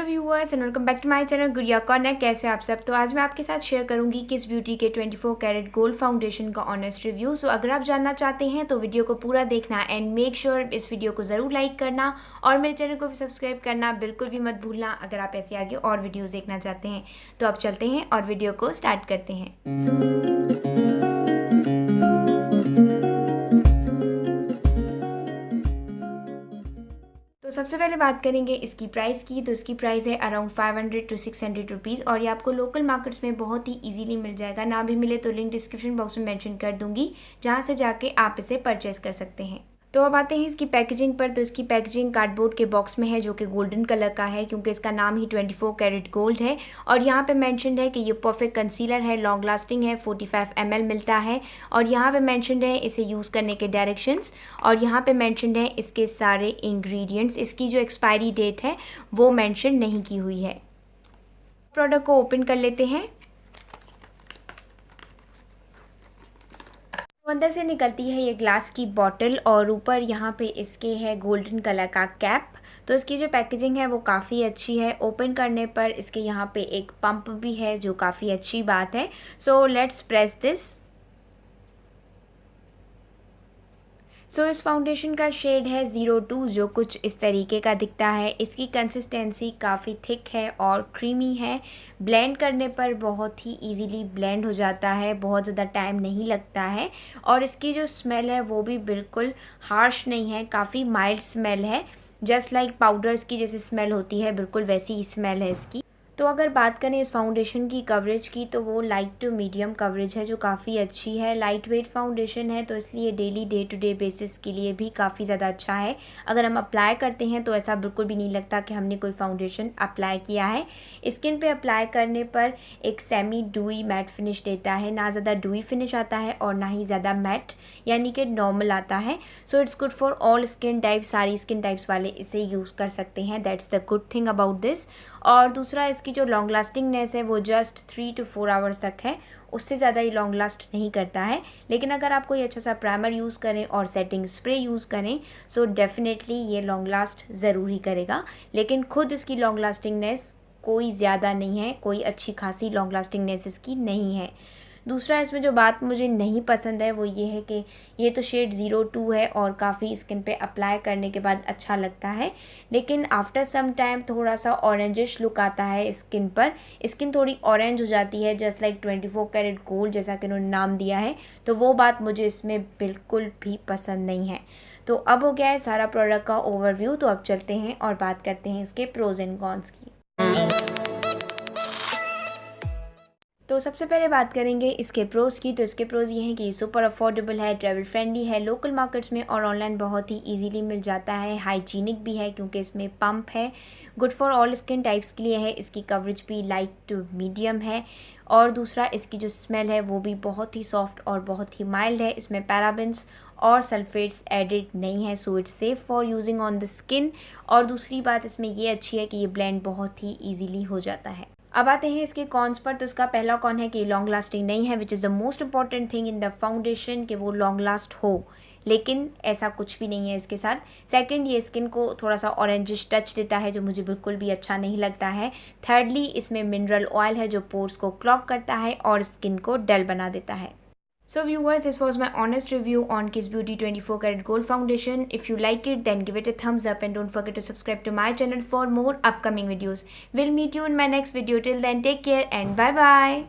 Hello viewers and welcome back to my channel Gudiya corner. कैसे आप सब। तो आज मैं आपके साथ शेयर करूंगी किस ब्यूटी के 24 कैरेट गोल्ड फाउंडेशन का ऑनेस्ट रिव्यू। सो अगर आप जानना चाहते हैं तो वीडियो को पूरा देखना एंड मेक श्योर इस वीडियो को ज़रूर लाइक करना और मेरे चैनल को भी सब्सक्राइब करना बिल्कुल भी मत भूलना अगर आप ऐसे आगे और वीडियोज़ देखना चाहते हैं। तो अब चलते हैं और वीडियो को स्टार्ट करते हैं। तो सबसे पहले बात करेंगे इसकी प्राइस की। तो इसकी प्राइस है अराउंड 500 to 600 रुपीज़ और ये आपको लोकल मार्केट्स में बहुत ही इजीली मिल जाएगा। ना भी मिले तो लिंक डिस्क्रिप्शन बॉक्स में मेंशन कर दूंगी जहाँ से जाके आप इसे परचेस कर सकते हैं। तो अब आते हैं इसकी पैकेजिंग पर। तो इसकी पैकेजिंग कार्डबोर्ड के बॉक्स में है जो कि गोल्डन कलर का है क्योंकि इसका नाम ही 24 कैरेट गोल्ड है। और यहाँ पे मेंशनड है कि ये परफेक्ट कंसीलर है, लॉन्ग लास्टिंग है, 45 ml मिलता है। और यहाँ पे मेंशनड है इसे यूज़ करने के डायरेक्शंस और यहाँ पे मेंशनड है इसके सारे इंग्रेडिएंट्स। इसकी जो एक्सपायरी डेट है वो मेंशन नहीं की हुई है। प्रोडक्ट को ओपन कर लेते हैं। अंदर से निकलती है ये ग्लास की बॉटल और ऊपर यहाँ पे इसके है गोल्डन कलर का कैप। तो इसकी जो पैकेजिंग है वो काफ़ी अच्छी है। ओपन करने पर इसके यहाँ पे एक पंप भी है जो काफ़ी अच्छी बात है। So let's press this. So इस फाउंडेशन का शेड है 02 जो कुछ इस तरीके का दिखता है। इसकी कंसिस्टेंसी काफ़ी थिक है और क्रीमी है। ब्लेंड करने पर बहुत ही इजीली ब्लेंड हो जाता है, बहुत ज़्यादा टाइम नहीं लगता है। और इसकी जो स्मेल है वो भी बिल्कुल हार्श नहीं है, काफ़ी माइल्ड स्मेल है। जस्ट लाइक पाउडर्स की जैसी स्मेल होती है बिल्कुल वैसी ही स्मेल है इसकी। तो अगर बात करें इस फाउंडेशन की कवरेज की तो वो लाइट टू मीडियम कवरेज है जो काफ़ी अच्छी है। लाइट वेट फाउंडेशन है तो इसलिए daily day to day basis के लिए भी काफ़ी ज़्यादा अच्छा है। अगर हम अप्लाई करते हैं तो ऐसा बिल्कुल भी नहीं लगता कि हमने कोई फाउंडेशन अप्लाई किया है। स्किन पे अप्लाई करने पर एक सेमी डूई मैट फिनिश देता है। ना ज़्यादा डूई फिनिश आता है और ना ही ज़्यादा मैट यानी कि नॉर्मल आता है। So it's good for all skin type. सारी स्किन टाइप्स वाले इसे यूज़ कर सकते हैं। That's the good thing about this. और दूसरा इसकी जो लॉन्ग लास्टिंगनेस है वो जस्ट 3 to 4 आवर्स तक है, उससे ज़्यादा ये लॉन्ग लास्ट नहीं करता है। लेकिन अगर आप कोई अच्छा सा प्राइमर यूज़ करें और सेटिंग स्प्रे यूज़ करें सो डेफिनेटली ये लॉन्ग लास्ट ज़रूर ही करेगा। लेकिन खुद इसकी लॉन्ग लास्टिंगनेस कोई ज़्यादा नहीं है, कोई अच्छी खासी लॉन्ग लास्टिंगनेस इसकी नहीं है। दूसरा इसमें जो बात मुझे नहीं पसंद है वो ये है कि ये तो शेड 02 है और काफ़ी स्किन पे अप्लाई करने के बाद अच्छा लगता है, लेकिन आफ्टर सम टाइम थोड़ा सा ऑरेंजिश लुक आता है स्किन पर। स्किन थोड़ी ऑरेंज हो जाती है जस्ट लाइक 24 कैरेट गोल्ड जैसा कि उन्होंने नाम दिया है। तो वो बात मुझे इसमें बिल्कुल भी पसंद नहीं है। तो अब हो गया है सारा प्रोडक्ट का ओवरव्यू। तो अब चलते हैं और बात करते हैं इसके प्रोज एंड कॉन्स की। तो सबसे पहले बात करेंगे इसके प्रोज़ की। तो इसके प्रोज़ ये हैं कि ये सुपर अफोर्डेबल है, ट्रैवल फ्रेंडली है, लोकल मार्केट्स में और ऑनलाइन बहुत ही इजीली मिल जाता है, हाइजीनिक भी है क्योंकि इसमें पंप है, good for all skin types के लिए है। इसकी कवरेज भी लाइट टू मीडियम है। और दूसरा इसकी जो स्मेल है वो भी बहुत ही सॉफ्ट और बहुत ही माइल्ड है। इसमें पैराबेंस और सल्फेट्स एडिड नहीं है, so it's safe for using on the skin. और दूसरी बात इसमें ये अच्छी है कि ये ब्लेंड बहुत ही ईजीली हो जाता है। अब आते हैं इसके कॉन्स पर। तो इसका पहला कॉन है कि लॉन्ग लास्टिंग नहीं है, which is the most important thing in the foundation कि वो लॉन्ग लास्ट हो, लेकिन ऐसा कुछ भी नहीं है इसके साथ। सेकंड, ये स्किन को थोड़ा सा ऑरेंजिश टच देता है जो मुझे बिल्कुल भी अच्छा नहीं लगता है। थर्डली, इसमें मिनरल ऑयल है जो पोर्स को क्लॉग करता है और स्किन को डल बना देता है। So viewers, this was my honest review on Kiss Beauty 24 Karat Gold Foundation. If you like it, then give it a thumbs up and don't forget to subscribe to my channel for more upcoming videos. We'll meet you in my next video. Till then, take care and bye bye.